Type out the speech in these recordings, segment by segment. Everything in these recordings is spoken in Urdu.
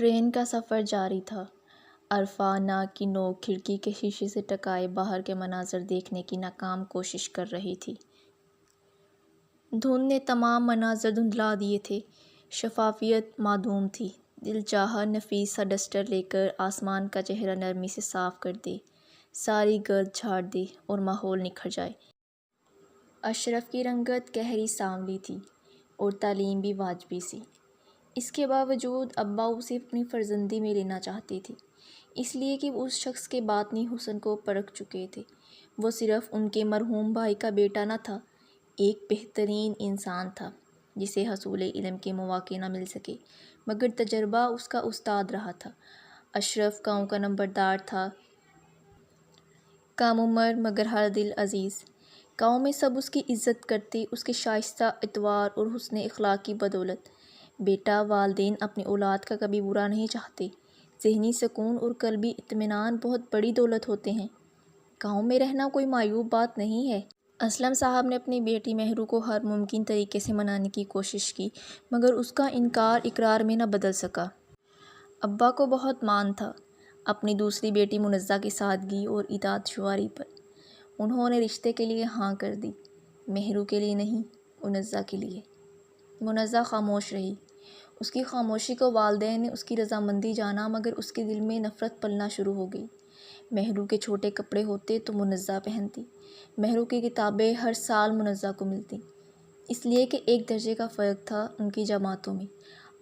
ٹرین کا سفر جاری تھا۔ عرفا ناک کی نوک کھڑکی کے شیشے سے ٹکائے باہر کے مناظر دیکھنے کی ناکام کوشش کر رہی تھی۔ دھند نے تمام مناظر دھندلا دیے تھے۔ شفافیت معدوم تھی۔ دل چاہا نفیس سا ڈسٹر لے کر آسمان کا چہرہ نرمی سے صاف کر دے، ساری گرد جھاڑ دے اور ماحول نکھر جائے۔ اشرف کی رنگت گہری سانولی تھی اور تعلیم بھی واجبی سی۔ اس کے باوجود ابا اسے اپنی فرزندی میں لینا چاہتے تھے، اس لیے کہ وہ اس شخص کے باطنی حسن کو پرکھ چکے تھے۔ وہ صرف ان کے مرحوم بھائی کا بیٹا نہ تھا، ایک بہترین انسان تھا جسے حصول علم کے مواقع نہ مل سکے مگر تجربہ اس کا استاد رہا تھا۔ اشرف گاؤں کا نمبردار تھا، کم عمر مگر ہر دل عزیز۔ گاؤں میں سب اس کی عزت کرتے، اس کے شائستہ اتوار اور حسن اخلاق کی بدولت۔ بیٹا، والدین اپنی اولاد کا کبھی برا نہیں چاہتے۔ ذہنی سکون اور قلبی اطمینان بہت بڑی دولت ہوتے ہیں۔ گاؤں میں رہنا کوئی معیوب بات نہیں ہے۔ اسلم صاحب نے اپنی بیٹی مہرو کو ہر ممکن طریقے سے منانے کی کوشش کی مگر اس کا انکار اقرار میں نہ بدل سکا۔ ابا کو بہت مان تھا اپنی دوسری بیٹی منزہ کی سادگی اور اطاعت شعاری پر۔ انہوں نے رشتے کے لیے ہاں کر دی، مہرو کے لیے نہیں، منزہ کے لیے۔ منزہ خاموش رہی۔ اس کی خاموشی کو والدین نے اس کی رضامندی جانا مگر اس کے دل میں نفرت پلنا شروع ہو گئی۔ مہرو کے چھوٹے کپڑے ہوتے تو منزہ پہنتی، مہرو کی کتابیں ہر سال منزہ کو ملتی، اس لیے کہ ایک درجے کا فرق تھا ان کی جماعتوں میں۔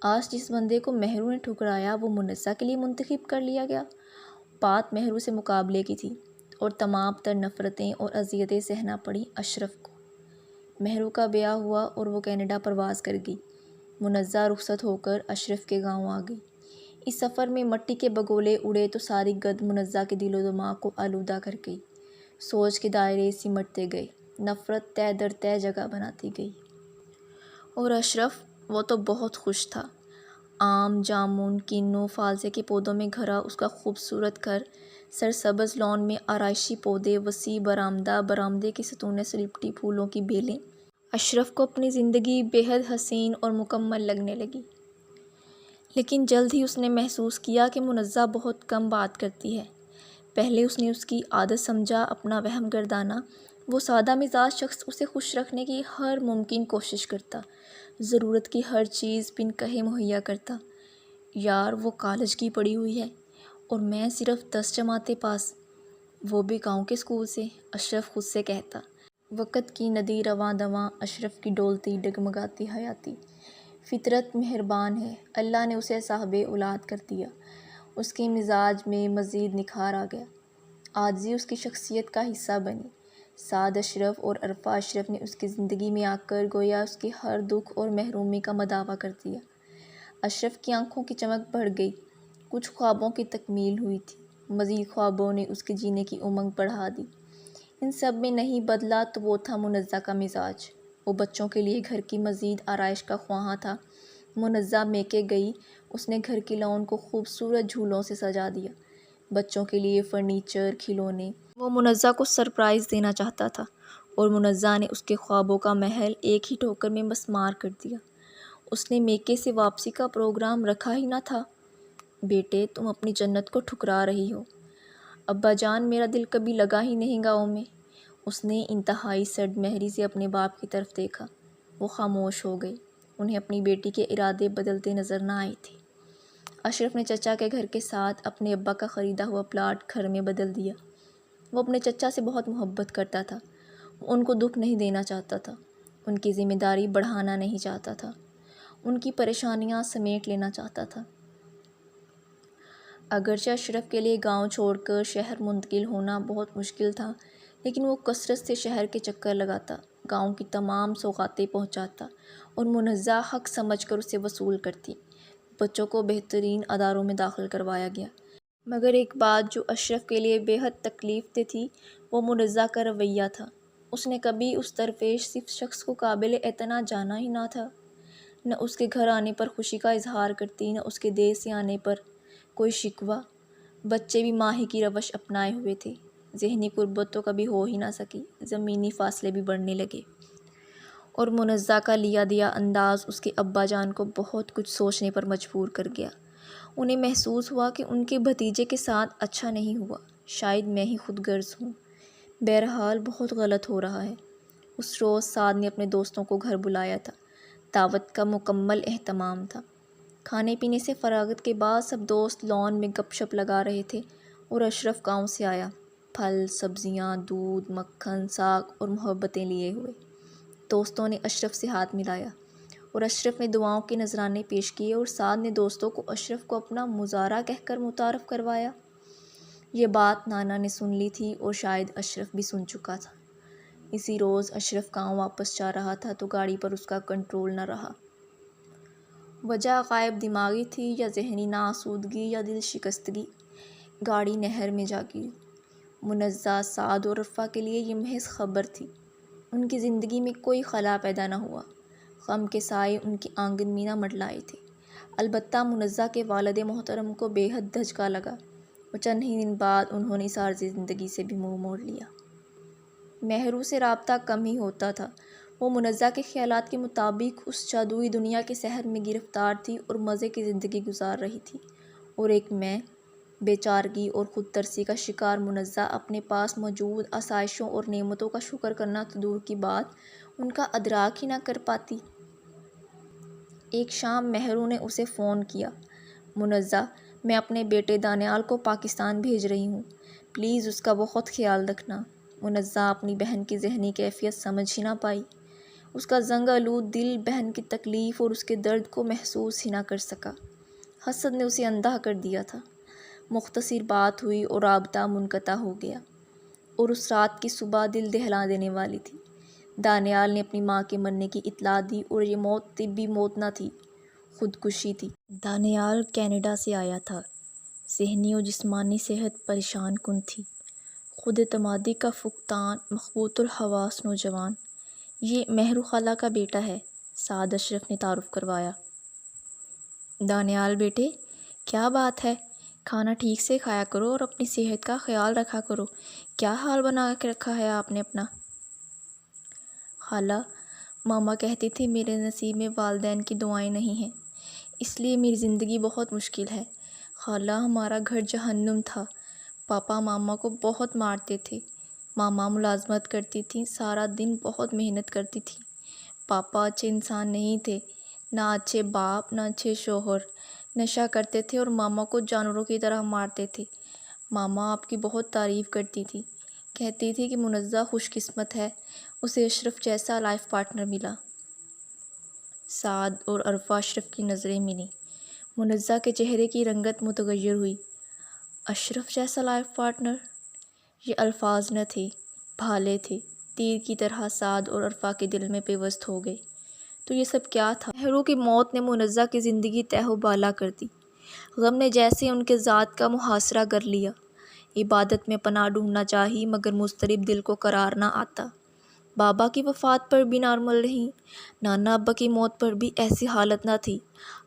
آج جس بندے کو مہرو نے ٹھکرایا وہ منزہ کے لیے منتخب کر لیا گیا۔ بات مہرو سے مقابلے کی تھی اور تمام تر نفرتیں اور اذیتیں سہنا پڑیں اشرف کو۔ مہرو کا بیاہ ہوا اور وہ کینیڈا پرواز کر گئی۔ منزہ رخصت ہو کر اشرف کے گاؤں آ گئی۔ اس سفر میں مٹی کے بگولے اڑے تو ساری گرد منزہ کے دل و دماغ کو آلودہ کر گئی۔ سوچ کے دائرے سمٹتے گئے، نفرت تہ در تہ جگہ بناتی گئی۔ اور اشرف، وہ تو بہت خوش تھا۔ آم، جامن، کینو، فالسے کے پودوں میں گھرا اس کا خوبصورت گھر، سرسبز لان میں آرائشی پودے، وسیع برآمدہ، برآمدے کے ستونے سے لپٹی پھولوں کی بیلیں۔ اشرف کو اپنی زندگی بے حد حسین اور مکمل لگنے لگی۔ لیکن جلد ہی اس نے محسوس کیا کہ منزہ بہت کم بات کرتی ہے۔ پہلے اس نے اس کی عادت سمجھا، اپنا وہم گردانا۔ وہ سادہ مزاج شخص اسے خوش رکھنے کی ہر ممکن کوشش کرتا، ضرورت کی ہر چیز بن کہے مہیا کرتا۔ یار، وہ کالج کی پڑھی ہوئی ہے اور میں صرف 10 جماعتیں پاس، وہ بھی گاؤں کے اسکول سے، اشرف خود سے کہتا۔ وقت کی ندی رواں دواں اشرف کی ڈولتی ڈگمگاتی حیاتی۔ فطرت مہربان ہے، اللہ نے اسے صاحب اولاد کر دیا۔ اس کے مزاج میں مزید نکھار آ گیا، عاجزی اس کی شخصیت کا حصہ بنی۔ سعد اشرف اور عرفا اشرف نے اس کی زندگی میں آ کر گویا اس کے ہر دکھ اور محرومی کا مداوع کر دیا۔ اشرف کی آنکھوں کی چمک بڑھ گئی، کچھ خوابوں کی تکمیل ہوئی تھی، مزید خوابوں نے اس کے جینے کی امنگ بڑھا دی۔ ان سب میں نہیں بدلا تو وہ تھا منزہ کا مزاج۔ وہ بچوں کے لیے گھر کی مزید آرائش کا خواہاں تھا۔ منزہ میکے گئی، اس نے گھر کی لان کو خوبصورت جھولوں سے سجا دیا، بچوں کے لیے فرنیچر، کھلونے۔ وہ منزہ کو سرپرائز دینا چاہتا تھا اور منزہ نے اس کے خوابوں کا محل ایک ہی ٹھوکر میں مسمار کر دیا۔ اس نے میکے سے واپسی کا پروگرام رکھا ہی نہ تھا۔ بیٹے، تم اپنی جنت کو ٹھکرا رہی ہو۔ ابا جان، میرا دل کبھی لگا ہی نہیں گاؤں میں۔ اس نے انتہائی سرد مہری سے اپنے باپ کی طرف دیکھا۔ وہ خاموش ہو گئے، انہیں اپنی بیٹی کے ارادے بدلتے نظر نہ آئے تھے۔ اشرف نے چچا کے گھر کے ساتھ اپنے ابا کا خریدا ہوا پلاٹ گھر میں بدل دیا۔ وہ اپنے چچا سے بہت محبت کرتا تھا، وہ ان کو دکھ نہیں دینا چاہتا تھا، ان کی ذمہ داری بڑھانا نہیں چاہتا تھا، ان کی پریشانیاں سمیٹ لینا چاہتا تھا۔ اگرچہ اشرف کے لیے گاؤں چھوڑ کر شہر منتقل ہونا بہت مشکل تھا لیکن وہ کثرت سے شہر کے چکر لگاتا، گاؤں کی تمام سوغاتیں پہنچاتا اور منزہ حق سمجھ کر اسے وصول کرتی۔ بچوں کو بہترین اداروں میں داخل کروایا گیا مگر ایک بات جو اشرف کے لیے بے حد تکلیف دہ تھی وہ منزہ کا رویہ تھا۔ اس نے کبھی اس درپیش شخص کو قابل اعتنا جانا ہی نہ تھا۔ نہ اس کے گھر آنے پر خوشی کا اظہار کرتی، نہ اس کے دیر سے آنے پر کوئی شکوہ۔ بچے بھی ماں ہی کی روش اپنائے ہوئے تھے، ذہنی قربت تو کبھی ہو ہی نہ سکی، زمینی فاصلے بھی بڑھنے لگے۔ اور منزہ کا لیا دیا انداز اس کے ابا جان کو بہت کچھ سوچنے پر مجبور کر گیا۔ انہیں محسوس ہوا کہ ان کے بھتیجے کے ساتھ اچھا نہیں ہوا، شاید میں ہی خود غرض ہوں۔ بہرحال بہت غلط ہو رہا ہے۔ اس روز سعد نے اپنے دوستوں کو گھر بلایا تھا۔ دعوت کا مکمل اہتمام تھا۔ کھانے پینے سے فراغت کے بعد سب دوست لان میں گپ شپ لگا رہے تھے اور اشرف گاؤں سے آیا، پھل، سبزیاں، دودھ، مکھن، ساگ اور محبتیں لیے ہوئے۔ دوستوں نے اشرف سے ہاتھ ملایا اور اشرف نے دعاؤں کے نذرانے پیش کیے اور سعد نے دوستوں کو اشرف کو اپنا مزارع کہہ کر متعارف کروایا۔ یہ بات نانا نے سن لی تھی اور شاید اشرف بھی سن چکا تھا۔ اسی روز اشرف گاؤں واپس جا رہا تھا تو گاڑی پر اس کا کنٹرول نہ رہا۔ وجہ غائب دماغی تھی یا ذہنی ناآسودگی یا دل شکستگی، گاڑی نہر میں جا گری۔ منزہ، سعد اور عرفہ کے لیے یہ محض خبر تھی۔ ان کی زندگی میں کوئی خلا پیدا نہ ہوا، غم کے سائے ان کی آنگن میں نہ منڈلائے تھے۔ البتہ منزہ کے والد محترم کو بے حد دھچکا لگا اور چند ہی دن بعد انہوں نے اس عارضی زندگی سے بھی منہ موڑ لیا۔ مہرو سے رابطہ کم ہی ہوتا تھا۔ وہ منزہ کے خیالات کے مطابق اس جادوئی دنیا کے سحر میں گرفتار تھی اور مزے کی زندگی گزار رہی تھی، اور ایک میں، بے چارگی اور خود ترسی کا شکار منزہ اپنے پاس موجود آسائشوں اور نعمتوں کا شکر کرنا تو دور کی بات، ان کا ادراک ہی نہ کر پاتی۔ ایک شام مہرو نے اسے فون کیا: منزہ، میں اپنے بیٹے دانیال کو پاکستان بھیج رہی ہوں، پلیز اس کا بہت خیال رکھنا۔ منزہ اپنی بہن کی ذہنی کیفیت سمجھ ہی نہ پائی۔ اس کا زنگ آلود دل بہن کی تکلیف اور اس کے درد کو محسوس ہی نہ کر سکا۔ حسد نے اسے اندھا کر دیا تھا۔ مختصر بات ہوئی اور رابطہ منقطع ہو گیا، اور اس رات کی صبح دل دہلا دینے والی تھی۔ دانیال نے اپنی ماں کے مرنے کی اطلاع دی اور یہ موت طبی موت نہ تھی، خودکشی تھی۔ دانیال کینیڈا سے آیا تھا۔ ذہنی و جسمانی صحت پریشان کن تھی، خود اعتمادی کا فقدان، مخبوط الحواس نوجوان۔ یہ مہرو خالہ کا بیٹا ہے، سعد اشرف نے تعارف کروایا۔ دانیال بیٹے، کیا بات ہے؟ کھانا ٹھیک سے کھایا کرو اور اپنی صحت کا خیال رکھا کرو۔ کیا حال بنا کے رکھا ہے آپ نے اپنا؟ خالہ، ماما کہتی تھی میرے نصیب میں والدین کی دعائیں نہیں ہیں، اس لیے میری زندگی بہت مشکل ہے۔ خالہ، ہمارا گھر جہنم تھا۔ پاپا ماما کو بہت مارتے تھے، ماما ملازمت کرتی تھیں، سارا دن بہت محنت کرتی تھی۔ پاپا اچھے انسان نہیں تھے، نہ اچھے باپ، نہ اچھے شوہر، نشہ کرتے تھے اور ماما کو جانوروں کی طرح مارتے تھے۔ ماما آپ کی بہت تعریف کرتی تھی، کہتی تھی کہ منزہ خوش قسمت ہے، اسے اشرف جیسا لائف پارٹنر ملا۔ سعد اور عرفہ اشرف کی نظریں ملیں۔ منزہ کے چہرے کی رنگت متغیر ہوئی۔ اشرف جیسا لائف پارٹنر؟ یہ الفاظ نہ تھے، بھالے تھے، تیر کی طرح سعد اور عرفہ کے دل میں پیوست ہو گئے۔ تو یہ سب کیا تھا؟ مہرو کی موت نے منزہ کی زندگی تہہ و بالا کر دی۔ غم نے جیسے ان کے ذات کا محاصرہ کر لیا۔ عبادت میں پناہ ڈھونڈنا چاہی مگر مضطرب دل کو قرار نہ آتا۔ بابا کی وفات پر بھی نارمل رہیں، نانا ابا کی موت پر بھی ایسی حالت نہ تھی،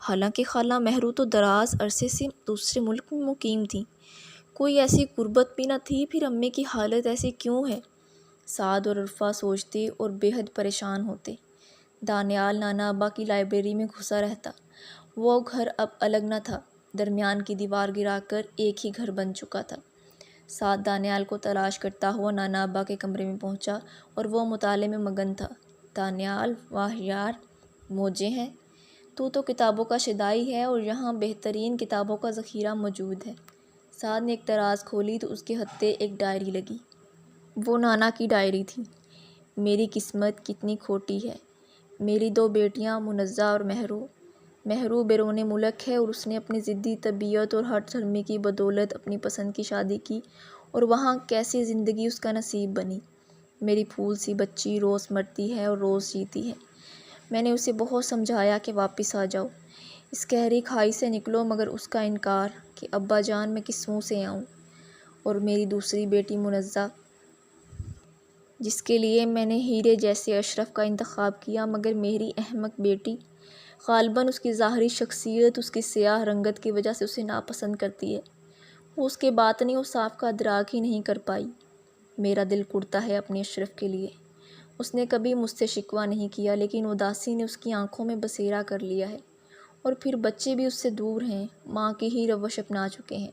حالانکہ خالہ مہرو تو دراز عرصے سے دوسرے ملک میں مقیم تھیں۔ کوئی ایسی قربت بھی نہ تھی، پھر امی کی حالت ایسی کیوں ہے؟ سعد اور عرفہ سوچتے اور بے حد پریشان ہوتے۔ دانیال نانا ابا کی لائبریری میں گھسا رہتا۔ وہ گھر اب الگ نہ تھا، درمیان کی دیوار گرا کر ایک ہی گھر بن چکا تھا۔ سعد دانیال کو تلاش کرتا ہوا نانا ابا کے کمرے میں پہنچا اور وہ مطالعے میں مگن تھا۔ دانیال، واہ یار، موجیں ہیں! تو کتابوں کا شدائی ہے اور یہاں بہترین کتابوں کا ذخیرہ موجود ہے۔ سعد نے ایک دراز کھولی تو اس کے ہتھے ایک ڈائری لگی۔ وہ نانا کی ڈائری تھی۔ میری قسمت کتنی کھوٹی ہے، میری دو بیٹیاں منزہ اور مہرو۔ مہرو بیرون ملک ہے اور اس نے اپنی ضدی طبیعت اور ہٹ دھرمی کی بدولت اپنی پسند کی شادی کی اور وہاں کیسی زندگی اس کا نصیب بنی۔ میری پھول سی بچی روز مرتی ہے اور روز جیتی ہے۔ میں نے اسے بہت سمجھایا کہ واپس آ جاؤ، اس قہری کھائی سے نکلو، مگر اس کا انکار کہ ابا جان میں کس منہ سے آؤں۔ اور میری دوسری بیٹی منزہ، جس کے لیے میں نے ہیرے جیسے اشرف کا انتخاب کیا، مگر میری احمق بیٹی غالباً اس کی ظاہری شخصیت، اس کی سیاہ رنگت کی وجہ سے اسے ناپسند کرتی ہے۔ وہ اس کے باطنی اوصاف کا ادراک ہی نہیں کر پائی۔ میرا دل کڑتا ہے اپنے اشرف کے لیے۔ اس نے کبھی مجھ سے شکوہ نہیں کیا، لیکن اداسی نے اس کی آنکھوں میں بسیرا کر لیا ہے۔ اور پھر بچے بھی اس سے دور ہیں، ماں کی ہی روش اپنا چکے ہیں۔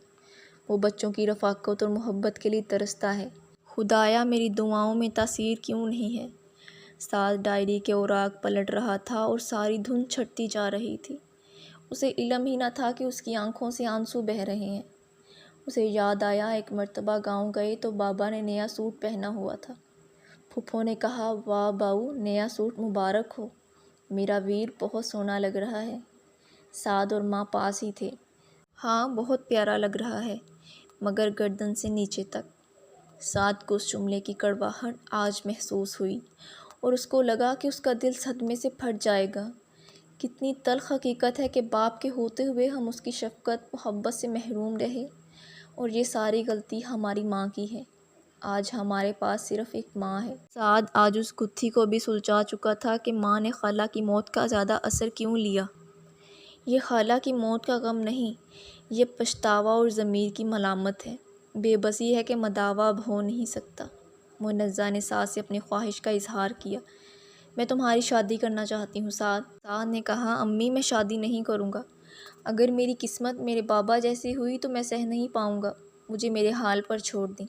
وہ بچوں کی رفاقت اور محبت کے لیے ترستا ہے۔ خدایا میری دعاؤں میں تاثیر کیوں نہیں ہے؟ سعد ڈائری کے اوراق پلٹ رہا تھا اور ساری دھن چھٹتی جا رہی تھی۔ اسے علم ہی نہ تھا کہ اس کی آنکھوں سے آنسو بہہ رہے ہیں۔ اسے یاد آیا ایک مرتبہ گاؤں گئے تو بابا نے نیا سوٹ پہنا ہوا تھا۔ پھپھو نے کہا، واہ باؤ، نیا سوٹ مبارک ہو، میرا ویر بہت سونا لگ رہا ہے۔ سعد اور ماں پاس ہی تھے۔ ہاں بہت پیارا لگ رہا ہے، مگر گردن سے نیچے تک۔ سعد کو اس جملے کی کڑواہٹ آج محسوس ہوئی اور اس کو لگا کہ اس کا دل صدمے سے پھٹ جائے گا۔ کتنی تلخ حقیقت ہے کہ باپ کے ہوتے ہوئے ہم اس کی شفقت محبت سے محروم رہے، اور یہ ساری غلطی ہماری ماں کی ہے۔ آج ہمارے پاس صرف ایک ماں ہے۔ سعد آج اس گتھی کو بھی سلجھا چکا تھا کہ ماں نے خالہ کی موت کا زیادہ اثر کیوں لیا۔ یہ خالہ کی موت کا غم نہیں، یہ پچھتاوا اور ضمیر کی ملامت ہے۔ بے بسی ہے کہ مداوا اب ہو نہیں سکتا۔ منزہ نے سعد سے اپنی خواہش کا اظہار کیا۔ میں تمہاری شادی کرنا چاہتی ہوں سعد۔ سعد نے کہا، امی میں شادی نہیں کروں گا۔ اگر میری قسمت میرے بابا جیسی ہوئی تو میں سہ نہیں پاؤں گا، مجھے میرے حال پر چھوڑ دیں۔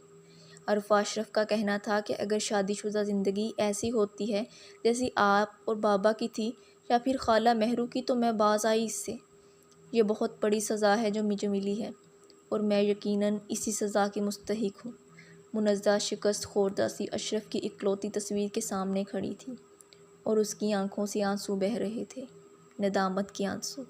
عرفہ اشرف کا کہنا تھا کہ اگر شادی شدہ زندگی ایسی ہوتی ہے جیسی آپ اور بابا کی تھی یا پھر خالہ مہرو کی تو میں باز آئی اس سے۔ یہ بہت بڑی سزا ہے جو مجھے ملی ہے، اور میں یقیناً اسی سزا کی مستحق ہوں۔ منزہ شکست خوردہ سی اشرف کی اکلوتی تصویر کے سامنے کھڑی تھی، اور اس کی آنکھوں سے آنسو بہہ رہے تھے، ندامت کے آنسو۔